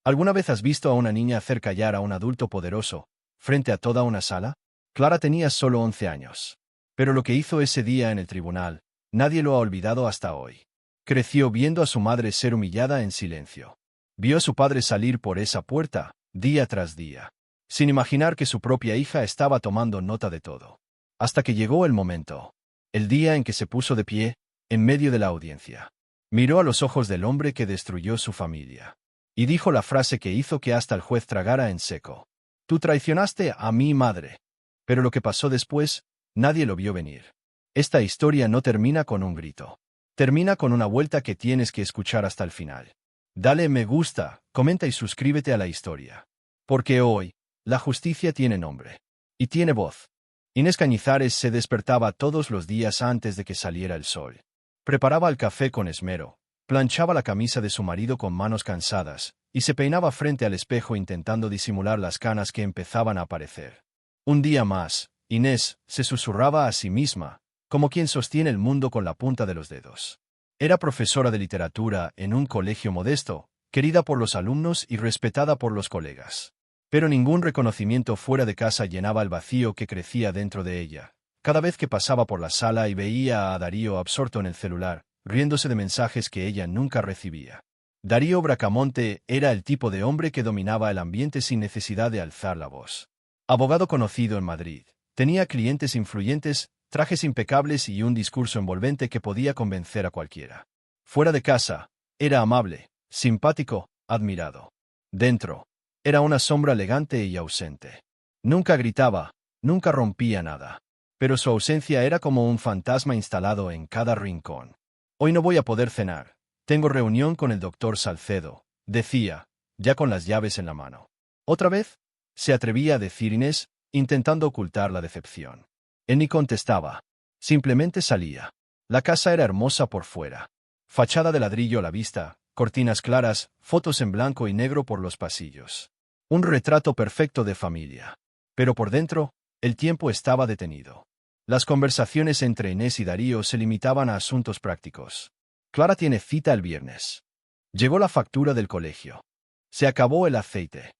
¿Alguna vez has visto a una niña hacer callar a un adulto poderoso, frente a toda una sala? Clara tenía solo 11 años. Pero lo que hizo ese día en el tribunal, nadie lo ha olvidado hasta hoy. Creció viendo a su madre ser humillada en silencio. Vio a su padre salir por esa puerta, día tras día, sin imaginar que su propia hija estaba tomando nota de todo. Hasta que llegó el momento. El día en que se puso de pie, en medio de la audiencia. Miró a los ojos del hombre que destruyó su familia. Y dijo la frase que hizo que hasta el juez tragara en seco. Tú traicionaste a mi madre. Pero lo que pasó después, nadie lo vio venir. Esta historia no termina con un grito. Termina con una vuelta que tienes que escuchar hasta el final. Dale me gusta, comenta y suscríbete a la historia. Porque hoy, la justicia tiene nombre. Y tiene voz. Inés Cañizares se despertaba todos los días antes de que saliera el sol. Preparaba el café con esmero, planchaba la camisa de su marido con manos cansadas, y se peinaba frente al espejo intentando disimular las canas que empezaban a aparecer. Un día más, Inés se susurraba a sí misma, como quien sostiene el mundo con la punta de los dedos. Era profesora de literatura en un colegio modesto, querida por los alumnos y respetada por los colegas. Pero ningún reconocimiento fuera de casa llenaba el vacío que crecía dentro de ella. Cada vez que pasaba por la sala y veía a Darío absorto en el celular, riéndose de mensajes que ella nunca recibía. Darío Bracamonte era el tipo de hombre que dominaba el ambiente sin necesidad de alzar la voz. Abogado conocido en Madrid, tenía clientes influyentes, trajes impecables y un discurso envolvente que podía convencer a cualquiera. Fuera de casa, era amable, simpático, admirado. Dentro, era una sombra elegante y ausente. Nunca gritaba, nunca rompía nada. Pero su ausencia era como un fantasma instalado en cada rincón. Hoy no voy a poder cenar. Tengo reunión con el doctor Salcedo, decía, ya con las llaves en la mano. ¿Otra vez? Se atrevía a decir Inés, intentando ocultar la decepción. Él ni contestaba. Simplemente salía. La casa era hermosa por fuera. Fachada de ladrillo a la vista, cortinas claras, fotos en blanco y negro por los pasillos. Un retrato perfecto de familia. Pero por dentro, el tiempo estaba detenido. Las conversaciones entre Inés y Darío se limitaban a asuntos prácticos. Clara tiene cita el viernes. Llegó la factura del colegio. Se acabó el aceite.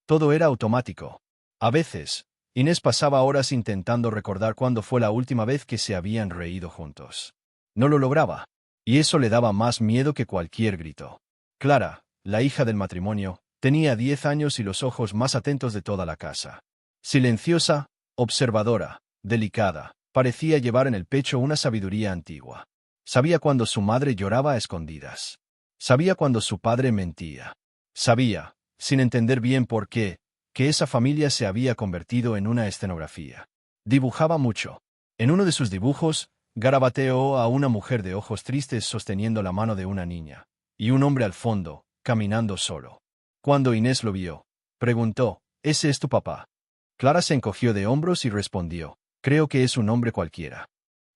Todo era automático. A veces, Inés pasaba horas intentando recordar cuándo fue la última vez que se habían reído juntos. No lo lograba. Y eso le daba más miedo que cualquier grito. Clara, la hija del matrimonio, tenía 10 años y los ojos más atentos de toda la casa. Silenciosa, observadora, delicada, parecía llevar en el pecho una sabiduría antigua. Sabía cuando su madre lloraba a escondidas. Sabía cuando su padre mentía. Sabía, sin entender bien por qué, que esa familia se había convertido en una escenografía. Dibujaba mucho. En uno de sus dibujos, garabateó a una mujer de ojos tristes sosteniendo la mano de una niña, y un hombre al fondo, caminando solo. Cuando Inés lo vio, preguntó, ¿ese es tu papá? Clara se encogió de hombros y respondió, creo que es un hombre cualquiera.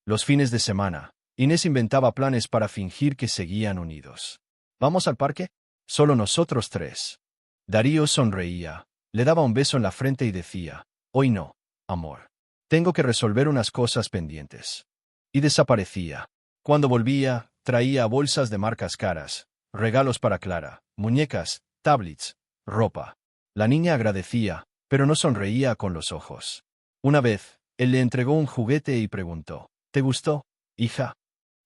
Los fines de semana, Inés inventaba planes para fingir que seguían unidos. ¿Vamos al parque? Solo nosotros tres. Darío sonreía, le daba un beso en la frente y decía, hoy no, amor. Tengo que resolver unas cosas pendientes. Y desaparecía. Cuando volvía, traía bolsas de marcas caras, regalos para Clara, muñecas, tablets, ropa. La niña agradecía, pero no sonreía con los ojos. Una vez, él le entregó un juguete y preguntó, ¿te gustó, hija?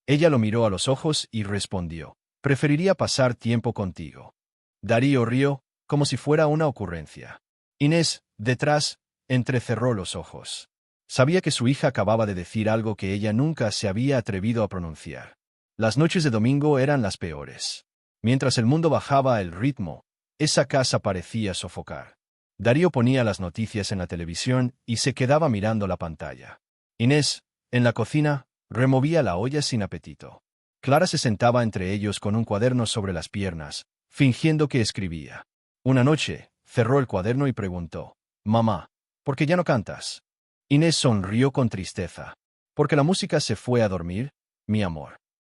Ella lo miró a los ojos y respondió, preferiría pasar tiempo contigo. Darío rió, como si fuera una ocurrencia. Inés, detrás, entrecerró los ojos. Sabía que su hija acababa de decir algo que ella nunca se había atrevido a pronunciar. Las noches de domingo eran las peores. Mientras el mundo bajaba el ritmo, esa casa parecía sofocar. Darío ponía las noticias en la televisión y se quedaba mirando la pantalla. Inés, en la cocina, removía la olla sin apetito. Clara se sentaba entre ellos con un cuaderno sobre las piernas, fingiendo que escribía. Una noche, cerró el cuaderno y preguntó, «Mamá, ¿por qué ya no cantas?» Inés sonrió con tristeza. «¿Porque la música se fue a dormir, mi amor?»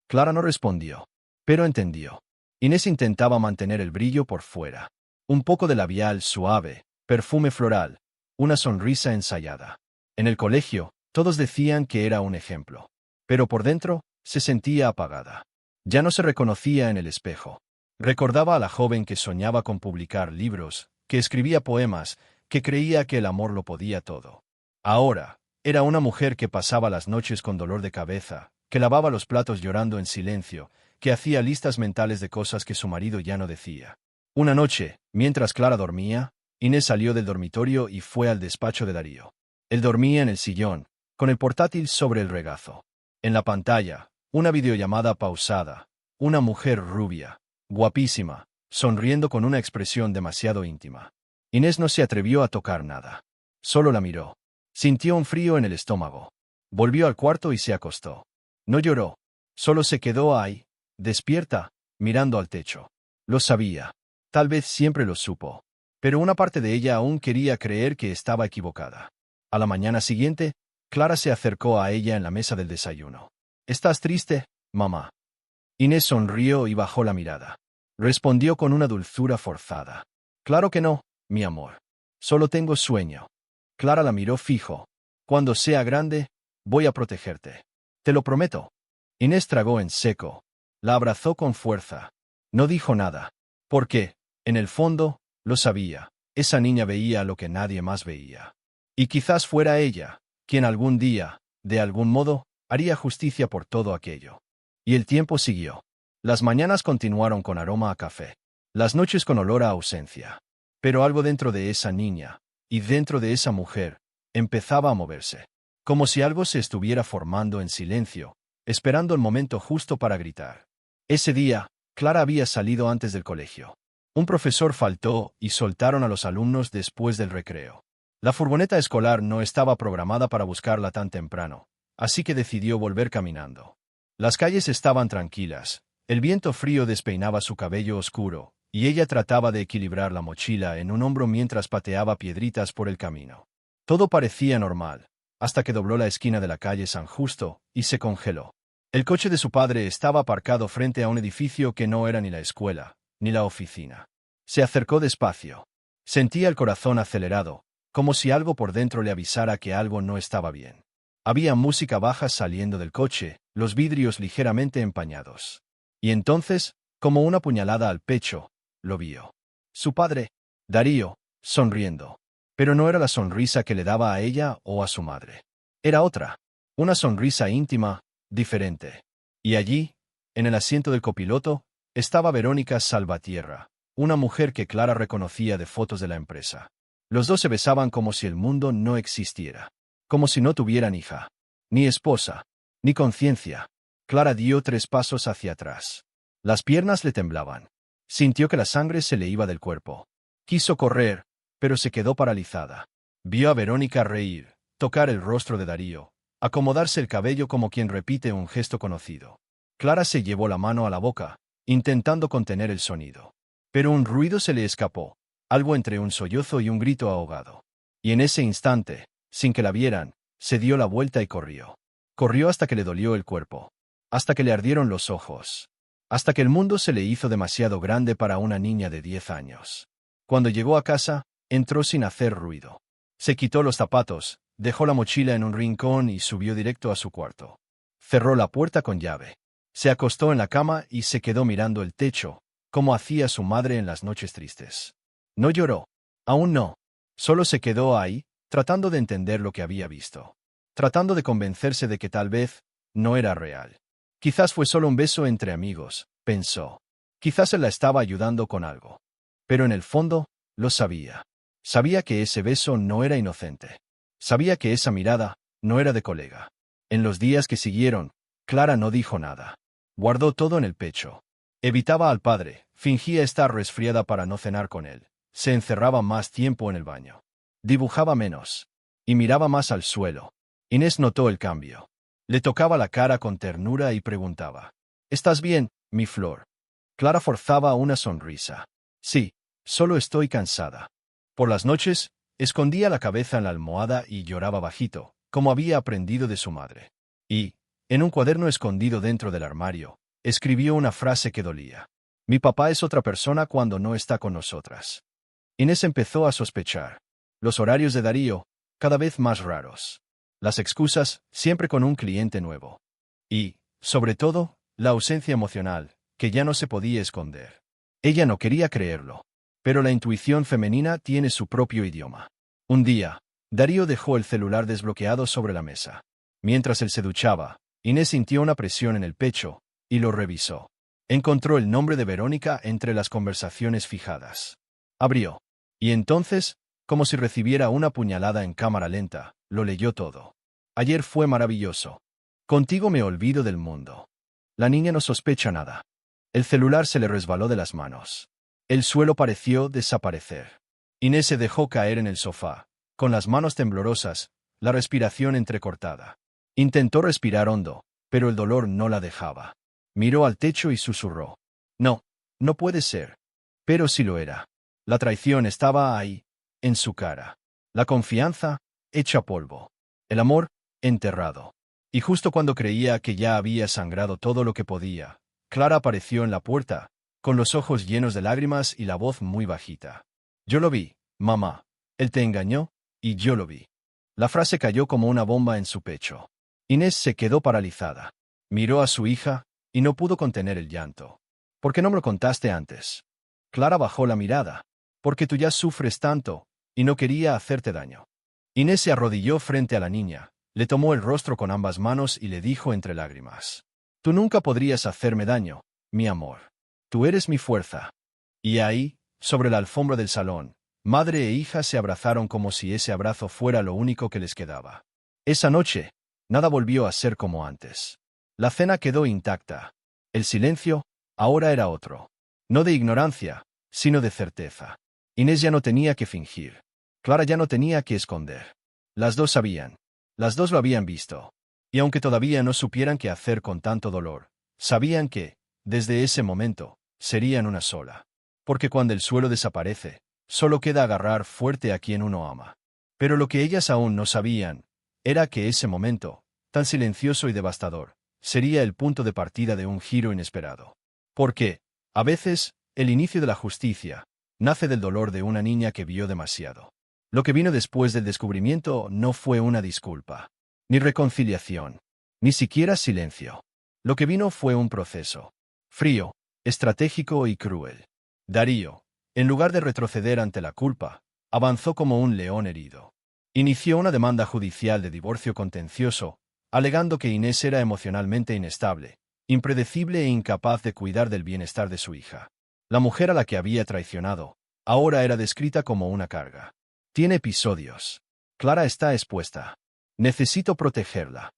Clara no respondió, pero entendió. Inés intentaba mantener el brillo por fuera. Un poco de labial suave, perfume floral, una sonrisa ensayada. En el colegio, todos decían que era un ejemplo. Pero por dentro, se sentía apagada. Ya no se reconocía en el espejo. Recordaba a la joven que soñaba con publicar libros, que escribía poemas, que creía que el amor lo podía todo. Ahora, era una mujer que pasaba las noches con dolor de cabeza, que lavaba los platos llorando en silencio, que hacía listas mentales de cosas que su marido ya no decía. Una noche, mientras Clara dormía, Inés salió del dormitorio y fue al despacho de Darío. Él dormía en el sillón, con el portátil sobre el regazo. En la pantalla, una videollamada pausada, una mujer rubia, guapísima, sonriendo con una expresión demasiado íntima. Inés no se atrevió a tocar nada. Solo la miró. Sintió un frío en el estómago. Volvió al cuarto y se acostó. No lloró. Solo se quedó ahí, despierta, mirando al techo. Lo sabía. Tal vez siempre lo supo. Pero una parte de ella aún quería creer que estaba equivocada. A la mañana siguiente, Clara se acercó a ella en la mesa del desayuno. ¿Estás triste, mamá? Inés sonrió y bajó la mirada. Respondió con una dulzura forzada. Claro que no, mi amor. Solo tengo sueño. Clara la miró fijo. Cuando sea grande, voy a protegerte. Te lo prometo. Inés tragó en seco. La abrazó con fuerza. No dijo nada. Porque, en el fondo, lo sabía. Esa niña veía lo que nadie más veía. Y quizás fuera ella, quien algún día, de algún modo, haría justicia por todo aquello. Y el tiempo siguió. Las mañanas continuaron con aroma a café. Las noches con olor a ausencia. Pero algo dentro de esa niña, y dentro de esa mujer, empezaba a moverse. Como si algo se estuviera formando en silencio, esperando el momento justo para gritar. Ese día, Clara había salido antes del colegio. Un profesor faltó y soltaron a los alumnos después del recreo. La furgoneta escolar no estaba programada para buscarla tan temprano, así que decidió volver caminando. Las calles estaban tranquilas, el viento frío despeinaba su cabello oscuro, y ella trataba de equilibrar la mochila en un hombro mientras pateaba piedritas por el camino. Todo parecía normal, hasta que dobló la esquina de la calle San Justo, y se congeló. El coche de su padre estaba aparcado frente a un edificio que no era ni la escuela, ni la oficina. Se acercó despacio. Sentía el corazón acelerado, como si algo por dentro le avisara que algo no estaba bien. Había música baja saliendo del coche, los vidrios ligeramente empañados. Y entonces, como una puñalada al pecho, lo vio. Su padre, Darío, sonriendo. Pero no era la sonrisa que le daba a ella o a su madre. Era otra. Una sonrisa íntima, diferente. Y allí, en el asiento del copiloto, estaba Verónica Salvatierra, una mujer que Clara reconocía de fotos de la empresa. Los dos se besaban como si el mundo no existiera. Como si no tuvieran hija. Ni esposa. Ni conciencia. Clara dio 3 pasos hacia atrás. Las piernas le temblaban. Sintió que la sangre se le iba del cuerpo. Quiso correr, pero se quedó paralizada. Vio a Verónica reír, tocar el rostro de Darío, acomodarse el cabello como quien repite un gesto conocido. Clara se llevó la mano a la boca, intentando contener el sonido. Pero un ruido se le escapó, algo entre un sollozo y un grito ahogado. Y en ese instante, sin que la vieran, se dio la vuelta y corrió. Corrió hasta que le dolió el cuerpo. Hasta que le ardieron los ojos. Hasta que el mundo se le hizo demasiado grande para una niña de 10 años. Cuando llegó a casa, entró sin hacer ruido. Se quitó los zapatos, dejó la mochila en un rincón y subió directo a su cuarto. Cerró la puerta con llave. Se acostó en la cama y se quedó mirando el techo, como hacía su madre en las noches tristes. No lloró. Aún no. Solo se quedó ahí, tratando de entender lo que había visto. Tratando de convencerse de que tal vez no era real. Quizás fue solo un beso entre amigos, pensó. Quizás él la estaba ayudando con algo. Pero en el fondo, lo sabía. Sabía que ese beso no era inocente. Sabía que esa mirada no era de colega. En los días que siguieron, Clara no dijo nada. Guardó todo en el pecho. Evitaba al padre, fingía estar resfriada para no cenar con él. Se encerraba más tiempo en el baño. Dibujaba menos. Y miraba más al suelo. Inés notó el cambio. Le tocaba la cara con ternura y preguntaba. ¿Estás bien, mi flor? Clara forzaba una sonrisa. Sí, solo estoy cansada. Por las noches, escondía la cabeza en la almohada y lloraba bajito, como había aprendido de su madre. Y, en un cuaderno escondido dentro del armario, escribió una frase que dolía. Mi papá es otra persona cuando no está con nosotras. Inés empezó a sospechar. Los horarios de Darío, cada vez más raros. Las excusas, siempre con un cliente nuevo. Y, sobre todo, la ausencia emocional, que ya no se podía esconder. Ella no quería creerlo. Pero la intuición femenina tiene su propio idioma. Un día, Darío dejó el celular desbloqueado sobre la mesa. Mientras él se duchaba, Inés sintió una presión en el pecho, y lo revisó. Encontró el nombre de Verónica entre las conversaciones fijadas. Abrió. Y entonces, como si recibiera una puñalada en cámara lenta, lo leyó todo. Ayer fue maravilloso. Contigo me olvido del mundo. La niña no sospecha nada. El celular se le resbaló de las manos. El suelo pareció desaparecer. Inés se dejó caer en el sofá, con las manos temblorosas, la respiración entrecortada. Intentó respirar hondo, pero el dolor no la dejaba. Miró al techo y susurró. No, no puede ser. Pero sí lo era. La traición estaba ahí, en su cara. La confianza, hecha polvo. El amor, enterrado. Y justo cuando creía que ya había sangrado todo lo que podía, Clara apareció en la puerta, con los ojos llenos de lágrimas y la voz muy bajita. Yo lo vi, mamá. Él te engañó, y yo lo vi. La frase cayó como una bomba en su pecho. Inés se quedó paralizada. Miró a su hija, y no pudo contener el llanto. ¿Por qué no me lo contaste antes? Clara bajó la mirada. Porque tú ya sufres tanto, y no quería hacerte daño. Inés se arrodilló frente a la niña, le tomó el rostro con ambas manos y le dijo entre lágrimas. Tú nunca podrías hacerme daño, mi amor. Tú eres mi fuerza. Y ahí, sobre la alfombra del salón, madre e hija se abrazaron como si ese abrazo fuera lo único que les quedaba. Esa noche, nada volvió a ser como antes. La cena quedó intacta. El silencio, ahora era otro. No de ignorancia, sino de certeza. Inés ya no tenía que fingir. Clara ya no tenía que esconder. Las dos sabían. Las dos lo habían visto. Y aunque todavía no supieran qué hacer con tanto dolor, sabían que, desde ese momento, serían una sola. Porque cuando el suelo desaparece, solo queda agarrar fuerte a quien uno ama. Pero lo que ellas aún no sabían, era que ese momento, tan silencioso y devastador, sería el punto de partida de un giro inesperado. Porque, a veces, el inicio de la justicia, nace del dolor de una niña que vio demasiado. Lo que vino después del descubrimiento no fue una disculpa, ni reconciliación, ni siquiera silencio. Lo que vino fue un proceso. Frío, estratégico y cruel. Darío, en lugar de retroceder ante la culpa, avanzó como un león herido. Inició una demanda judicial de divorcio contencioso, alegando que Inés era emocionalmente inestable, impredecible e incapaz de cuidar del bienestar de su hija. La mujer a la que había traicionado, ahora era descrita como una carga. Tiene episodios. Clara está expuesta. Necesito protegerla.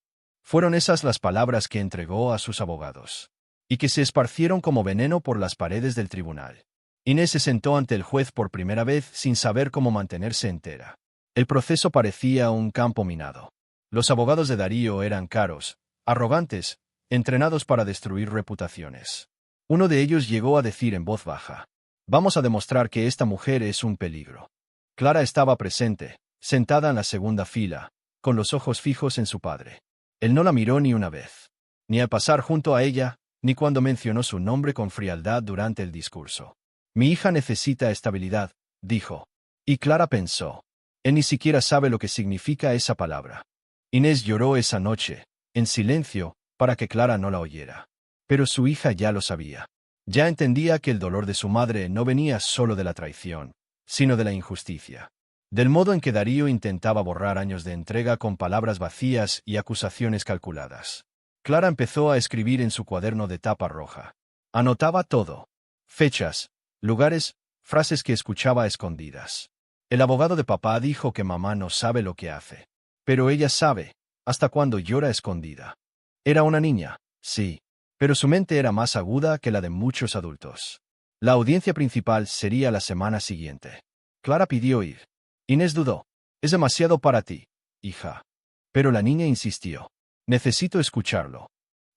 Fueron esas las palabras que entregó a sus abogados. Y que se esparcieron como veneno por las paredes del tribunal. Inés se sentó ante el juez por primera vez sin saber cómo mantenerse entera. El proceso parecía un campo minado. Los abogados de Darío eran caros, arrogantes, entrenados para destruir reputaciones. Uno de ellos llegó a decir en voz baja: «Vamos a demostrar que esta mujer es un peligro». Clara estaba presente, sentada en la segunda fila, con los ojos fijos en su padre. Él no la miró ni una vez. Ni al pasar junto a ella, ni cuando mencionó su nombre con frialdad durante el discurso. «Mi hija necesita estabilidad», dijo. Y Clara pensó. Él ni siquiera sabe lo que significa esa palabra. Inés lloró esa noche, en silencio, para que Clara no la oyera. Pero su hija ya lo sabía. Ya entendía que el dolor de su madre no venía solo de la traición, sino de la injusticia. Del modo en que Darío intentaba borrar años de entrega con palabras vacías y acusaciones calculadas. Clara empezó a escribir en su cuaderno de tapa roja. Anotaba todo. Fechas, lugares, frases que escuchaba a escondidas. El abogado de papá dijo que mamá no sabe lo que hace. Pero ella sabe, hasta cuando llora escondida. Era una niña, sí, pero su mente era más aguda que la de muchos adultos. La audiencia principal sería la semana siguiente. Clara pidió ir. Inés dudó. «Es demasiado para ti, hija». Pero la niña insistió. «Necesito escucharlo».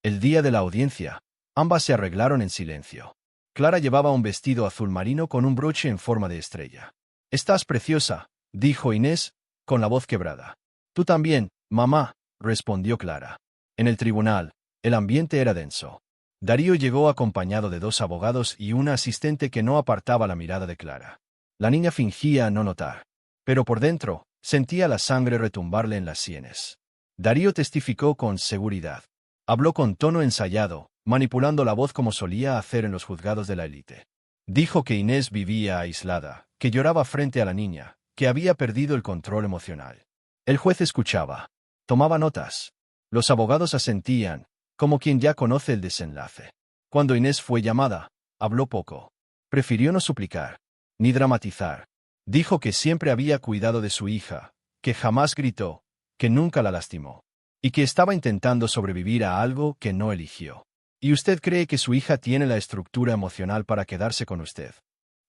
El día de la audiencia, ambas se arreglaron en silencio. Clara llevaba un vestido azul marino con un broche en forma de estrella. «Estás preciosa», dijo Inés, con la voz quebrada. «Tú también, mamá», respondió Clara. En el tribunal, el ambiente era denso. Darío llegó acompañado de dos abogados y una asistente que no apartaba la mirada de Clara. La niña fingía no notar. Pero por dentro, sentía la sangre retumbarle en las sienes. Darío testificó con seguridad. Habló con tono ensayado, manipulando la voz como solía hacer en los juzgados de la élite. Dijo que Inés vivía aislada, que lloraba frente a la niña, que había perdido el control emocional. El juez escuchaba. Tomaba notas. Los abogados asentían, como quien ya conoce el desenlace. Cuando Inés fue llamada, habló poco. Prefirió no suplicar, ni dramatizar. Dijo que siempre había cuidado de su hija, que jamás gritó, que nunca la lastimó, y que estaba intentando sobrevivir a algo que no eligió. ¿Y usted cree que su hija tiene la estructura emocional para quedarse con usted?,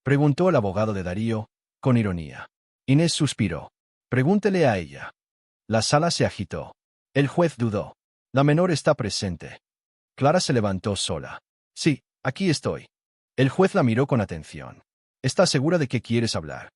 preguntó el abogado de Darío, con ironía. Inés suspiró. Pregúntele a ella. La sala se agitó. El juez dudó. La menor está presente. Clara se levantó sola. Sí, aquí estoy. El juez la miró con atención. ¿Estás segura de que quieres hablar?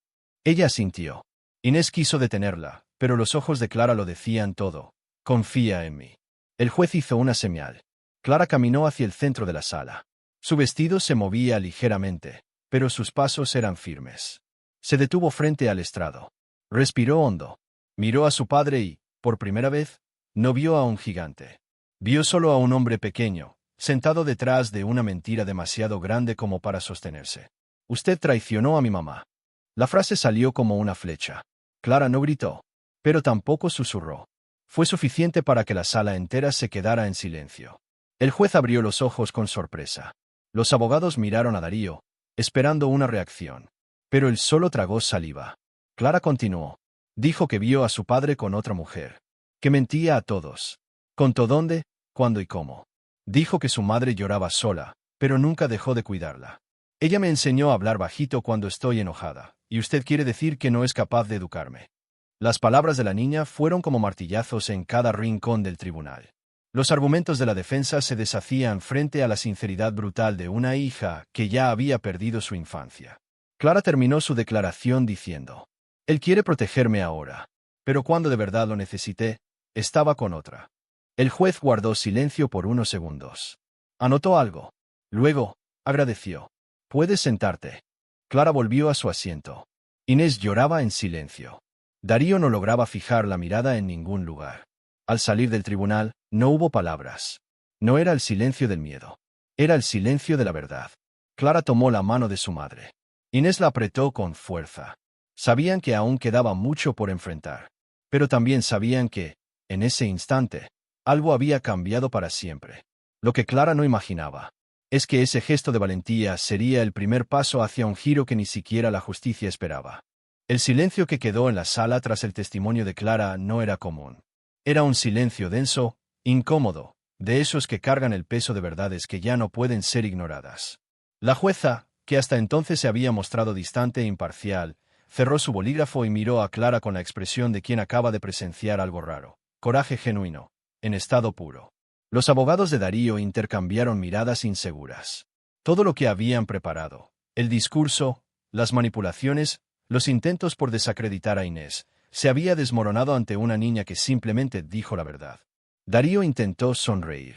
Ella asintió. Inés quiso detenerla, pero los ojos de Clara lo decían todo. Confía en mí. El juez hizo una señal. Clara caminó hacia el centro de la sala. Su vestido se movía ligeramente, pero sus pasos eran firmes. Se detuvo frente al estrado. Respiró hondo. Miró a su padre y, por primera vez, no vio a un gigante. Vio solo a un hombre pequeño, sentado detrás de una mentira demasiado grande como para sostenerse. Usted traicionó a mi mamá. La frase salió como una flecha. Clara no gritó, pero tampoco susurró. Fue suficiente para que la sala entera se quedara en silencio. El juez abrió los ojos con sorpresa. Los abogados miraron a Darío, esperando una reacción. Pero él solo tragó saliva. Clara continuó. Dijo que vio a su padre con otra mujer. Que mentía a todos. Contó dónde, cuándo y cómo. Dijo que su madre lloraba sola, pero nunca dejó de cuidarla. Ella me enseñó a hablar bajito cuando estoy enojada, y usted quiere decir que no es capaz de educarme. Las palabras de la niña fueron como martillazos en cada rincón del tribunal. Los argumentos de la defensa se deshacían frente a la sinceridad brutal de una hija que ya había perdido su infancia. Clara terminó su declaración diciendo: él quiere protegerme ahora, pero cuando de verdad lo necesité, estaba con otra. El juez guardó silencio por unos segundos. Anotó algo. Luego, agradeció. Puedes sentarte. Clara volvió a su asiento. Inés lloraba en silencio. Darío no lograba fijar la mirada en ningún lugar. Al salir del tribunal, no hubo palabras. No era el silencio del miedo. Era el silencio de la verdad. Clara tomó la mano de su madre. Inés la apretó con fuerza. Sabían que aún quedaba mucho por enfrentar. Pero también sabían que, en ese instante, algo había cambiado para siempre. Lo que Clara no imaginaba es que ese gesto de valentía sería el primer paso hacia un giro que ni siquiera la justicia esperaba. El silencio que quedó en la sala tras el testimonio de Clara no era común. Era un silencio denso, incómodo, de esos que cargan el peso de verdades que ya no pueden ser ignoradas. La jueza, que hasta entonces se había mostrado distante e imparcial, cerró su bolígrafo y miró a Clara con la expresión de quien acaba de presenciar algo raro. Coraje genuino, en estado puro. Los abogados de Darío intercambiaron miradas inseguras. Todo lo que habían preparado, el discurso, las manipulaciones, los intentos por desacreditar a Inés, se había desmoronado ante una niña que simplemente dijo la verdad. Darío intentó sonreír.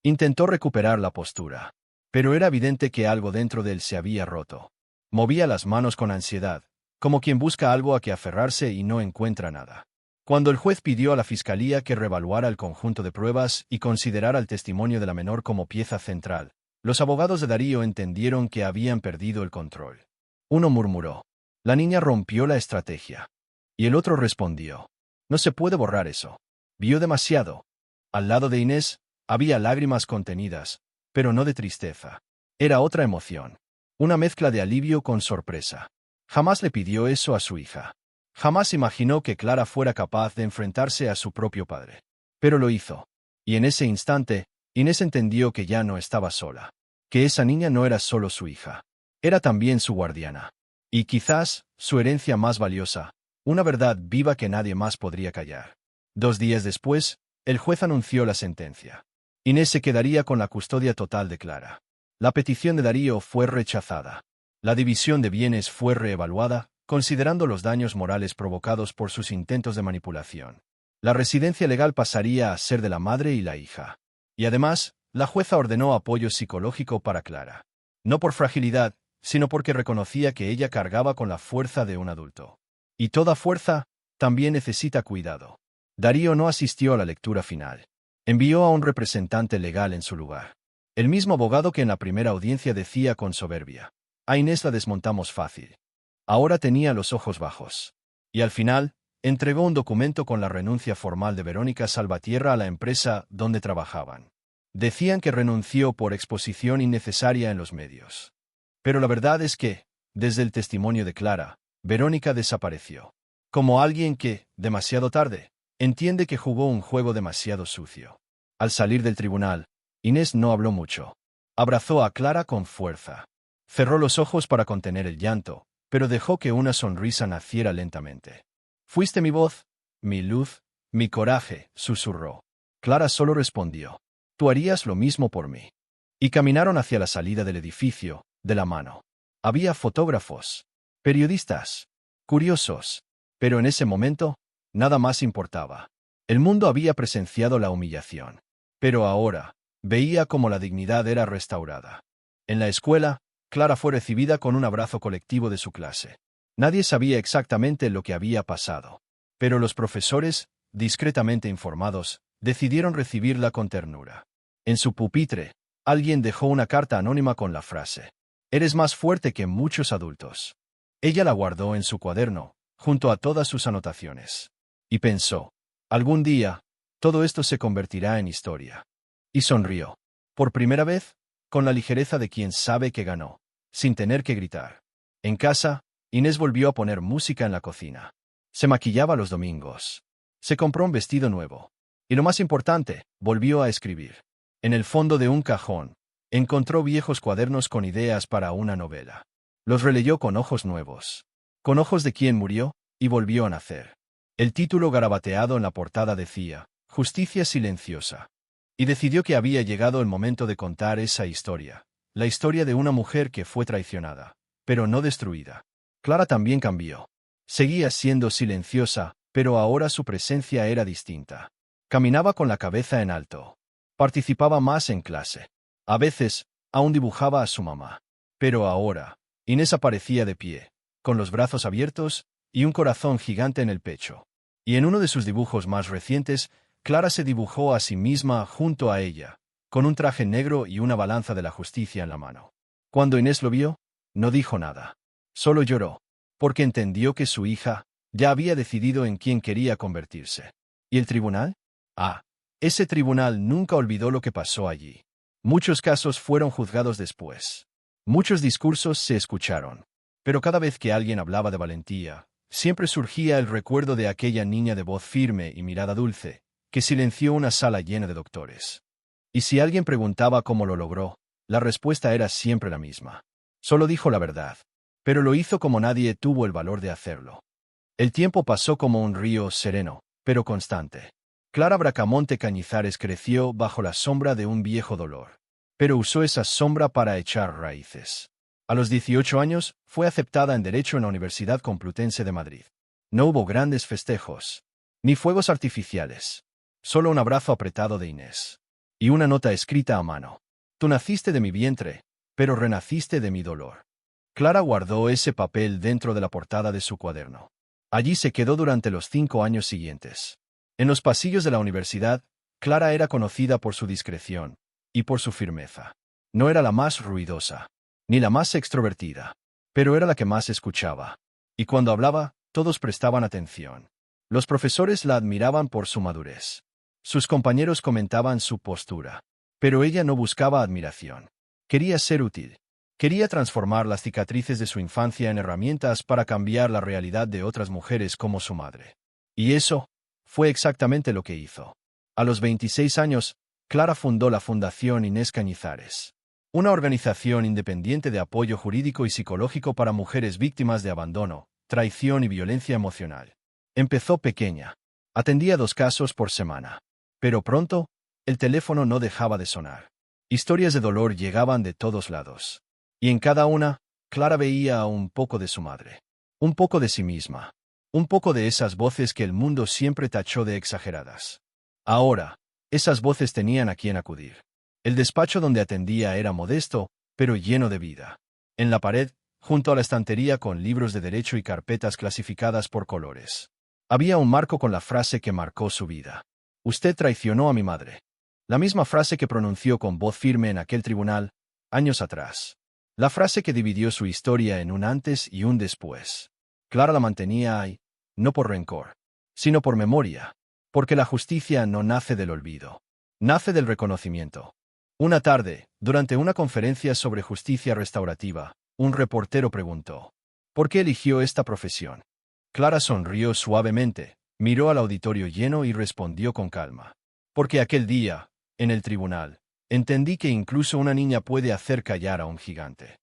Intentó recuperar la postura. Pero era evidente que algo dentro de él se había roto. Movía las manos con ansiedad, como quien busca algo a que aferrarse y no encuentra nada. Cuando el juez pidió a la fiscalía que revaluara el conjunto de pruebas y considerara el testimonio de la menor como pieza central, los abogados de Darío entendieron que habían perdido el control. Uno murmuró: la niña rompió la estrategia. Y el otro respondió: no se puede borrar eso. Vio demasiado. Al lado de Inés, había lágrimas contenidas, pero no de tristeza. Era otra emoción. Una mezcla de alivio con sorpresa. Jamás le pidió eso a su hija. Jamás imaginó que Clara fuera capaz de enfrentarse a su propio padre. Pero lo hizo. Y en ese instante, Inés entendió que ya no estaba sola. Que esa niña no era solo su hija. Era también su guardiana. Y quizás, su herencia más valiosa, una verdad viva que nadie más podría callar. 2 días después, el juez anunció la sentencia. Inés se quedaría con la custodia total de Clara. La petición de Darío fue rechazada. La división de bienes fue reevaluada, considerando los daños morales provocados por sus intentos de manipulación. La residencia legal pasaría a ser de la madre y la hija. Y además, la jueza ordenó apoyo psicológico para Clara. No por fragilidad, sino porque reconocía que ella cargaba con la fuerza de un adulto. Y toda fuerza también necesita cuidado. Darío no asistió a la lectura final. Envió a un representante legal en su lugar. El mismo abogado que en la primera audiencia decía con soberbia: A Inés la desmontamos fácil. Ahora tenía los ojos bajos. Y al final, entregó un documento con la renuncia formal de Verónica Salvatierra a la empresa donde trabajaban. Decían que renunció por exposición innecesaria en los medios. Pero la verdad es que, desde el testimonio de Clara, Verónica desapareció. Como alguien que, demasiado tarde, entiende que jugó un juego demasiado sucio. Al salir del tribunal, Inés no habló mucho. Abrazó a Clara con fuerza. Cerró los ojos para contener el llanto, pero dejó que una sonrisa naciera lentamente. «Fuiste mi voz, mi luz, mi coraje», susurró. Clara solo respondió: «Tú harías lo mismo por mí». Y caminaron hacia la salida del edificio, de la mano. Había fotógrafos, periodistas, curiosos, pero en ese momento, nada más importaba. El mundo había presenciado la humillación. Pero ahora, veía cómo la dignidad era restaurada. En la escuela, Clara fue recibida con un abrazo colectivo de su clase. Nadie sabía exactamente lo que había pasado. Pero los profesores, discretamente informados, decidieron recibirla con ternura. En su pupitre, alguien dejó una carta anónima con la frase: «Eres más fuerte que muchos adultos». Ella la guardó en su cuaderno, junto a todas sus anotaciones. Y pensó: «Algún día, todo esto se convertirá en historia». Y sonrió. Por primera vez, con la ligereza de quien sabe que ganó, sin tener que gritar. En casa, Inés volvió a poner música en la cocina. Se maquillaba los domingos. Se compró un vestido nuevo. Y lo más importante, volvió a escribir. En el fondo de un cajón, encontró viejos cuadernos con ideas para una novela. Los releyó con ojos nuevos. Con ojos de quien murió y volvió a nacer. El título garabateado en la portada decía: «Justicia silenciosa». Y decidió que había llegado el momento de contar esa historia. La historia de una mujer que fue traicionada, pero no destruida. Clara también cambió. Seguía siendo silenciosa, pero ahora su presencia era distinta. Caminaba con la cabeza en alto. Participaba más en clase. A veces, aún dibujaba a su mamá. Pero ahora, Inés aparecía de pie, con los brazos abiertos y un corazón gigante en el pecho. Y en uno de sus dibujos más recientes, Clara se dibujó a sí misma junto a ella, con un traje negro y una balanza de la justicia en la mano. Cuando Inés lo vio, no dijo nada. Solo lloró, porque entendió que su hija ya había decidido en quién quería convertirse. ¿Y el tribunal? Ese tribunal nunca olvidó lo que pasó allí. Muchos casos fueron juzgados después. Muchos discursos se escucharon. Pero cada vez que alguien hablaba de valentía, siempre surgía el recuerdo de aquella niña de voz firme y mirada dulce, que silenció una sala llena de doctores. Y si alguien preguntaba cómo lo logró, la respuesta era siempre la misma. Solo dijo la verdad. Pero lo hizo como nadie tuvo el valor de hacerlo. El tiempo pasó como un río sereno, pero constante. Clara Bracamonte Cañizares creció bajo la sombra de un viejo dolor. Pero usó esa sombra para echar raíces. A los 18 años, fue aceptada en Derecho en la Universidad Complutense de Madrid. No hubo grandes festejos, ni fuegos artificiales. Solo un abrazo apretado de Inés. Y una nota escrita a mano. «Tú naciste de mi vientre, pero renaciste de mi dolor». Clara guardó ese papel dentro de la portada de su cuaderno. Allí se quedó durante los 5 años siguientes. En los pasillos de la universidad, Clara era conocida por su discreción y por su firmeza. No era la más ruidosa, ni la más extrovertida, pero era la que más escuchaba. Y cuando hablaba, todos prestaban atención. Los profesores la admiraban por su madurez. Sus compañeros comentaban su postura. Pero ella no buscaba admiración. Quería ser útil. Quería transformar las cicatrices de su infancia en herramientas para cambiar la realidad de otras mujeres como su madre. Y eso fue exactamente lo que hizo. A los 26 años, Clara fundó la Fundación Inés Cañizares, una organización independiente de apoyo jurídico y psicológico para mujeres víctimas de abandono, traición y violencia emocional. Empezó pequeña. Atendía 2 casos por semana. Pero pronto, el teléfono no dejaba de sonar. Historias de dolor llegaban de todos lados. Y en cada una, Clara veía un poco de su madre. Un poco de sí misma. Un poco de esas voces que el mundo siempre tachó de exageradas. Ahora, esas voces tenían a quien acudir. El despacho donde atendía era modesto, pero lleno de vida. En la pared, junto a la estantería con libros de derecho y carpetas clasificadas por colores, había un marco con la frase que marcó su vida. «Usted traicionó a mi madre». La misma frase que pronunció con voz firme en aquel tribunal, años atrás. La frase que dividió su historia en un antes y un después. Clara la mantenía ahí, no por rencor, sino por memoria, porque la justicia no nace del olvido, nace del reconocimiento. Una tarde, durante una conferencia sobre justicia restaurativa, un reportero preguntó, ¿por qué eligió esta profesión? Clara sonrió suavemente, miró al auditorio lleno y respondió con calma. Porque aquel día, en el tribunal, entendí que incluso una niña puede hacer callar a un gigante.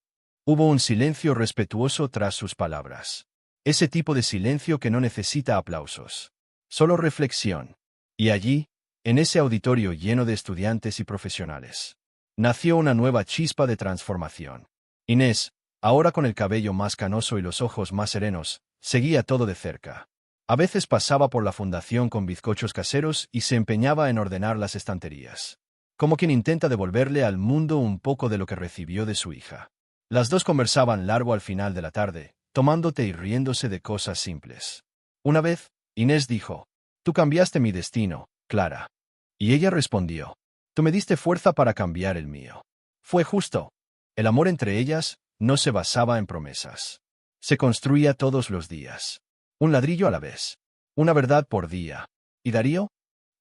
Hubo un silencio respetuoso tras sus palabras. Ese tipo de silencio que no necesita aplausos. Solo reflexión. Y allí, en ese auditorio lleno de estudiantes y profesionales, nació una nueva chispa de transformación. Inés, ahora con el cabello más canoso y los ojos más serenos, seguía todo de cerca. A veces pasaba por la fundación con bizcochos caseros y se empeñaba en ordenar las estanterías, como quien intenta devolverle al mundo un poco de lo que recibió de su hija. Las dos conversaban largo al final de la tarde, tomando té y riéndose de cosas simples. Una vez, Inés dijo, «Tú cambiaste mi destino, Clara». Y ella respondió, «Tú me diste fuerza para cambiar el mío». Fue justo. El amor entre ellas no se basaba en promesas. Se construía todos los días. Un ladrillo a la vez. Una verdad por día. ¿Y Darío?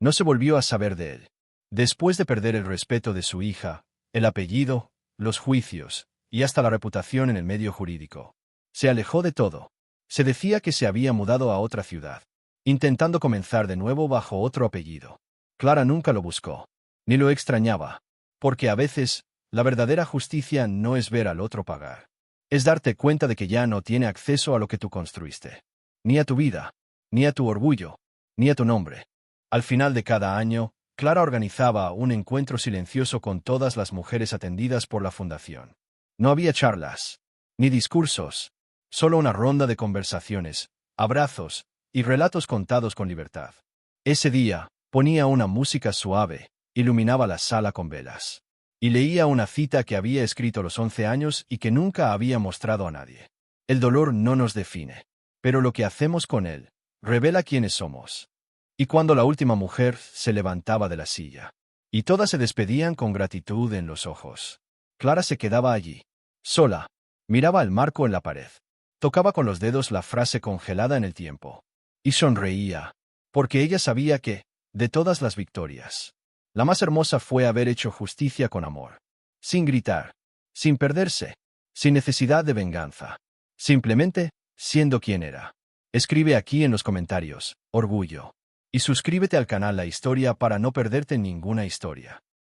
No se volvió a saber de él. Después de perder el respeto de su hija, el apellido, los juicios, y hasta la reputación en el medio jurídico, se alejó de todo. Se decía que se había mudado a otra ciudad, intentando comenzar de nuevo bajo otro apellido. Clara nunca lo buscó, ni lo extrañaba, porque a veces, la verdadera justicia no es ver al otro pagar. Es darte cuenta de que ya no tiene acceso a lo que tú construiste. Ni a tu vida, ni a tu orgullo, ni a tu nombre. Al final de cada año, Clara organizaba un encuentro silencioso con todas las mujeres atendidas por la fundación. No había charlas, ni discursos, solo una ronda de conversaciones, abrazos y relatos contados con libertad. Ese día, ponía una música suave, iluminaba la sala con velas, y leía una cita que había escrito a los 11 años y que nunca había mostrado a nadie. El dolor no nos define, pero lo que hacemos con él revela quiénes somos. Y cuando la última mujer se levantaba de la silla, y todas se despedían con gratitud en los ojos, Clara se quedaba allí, sola, miraba el marco en la pared, tocaba con los dedos la frase congelada en el tiempo, y sonreía, porque ella sabía que, de todas las victorias, la más hermosa fue haber hecho justicia con amor, sin gritar, sin perderse, sin necesidad de venganza, simplemente siendo quien era. Escribe aquí en los comentarios, orgullo. Y suscríbete al canal La Historia para no perderte ninguna historia.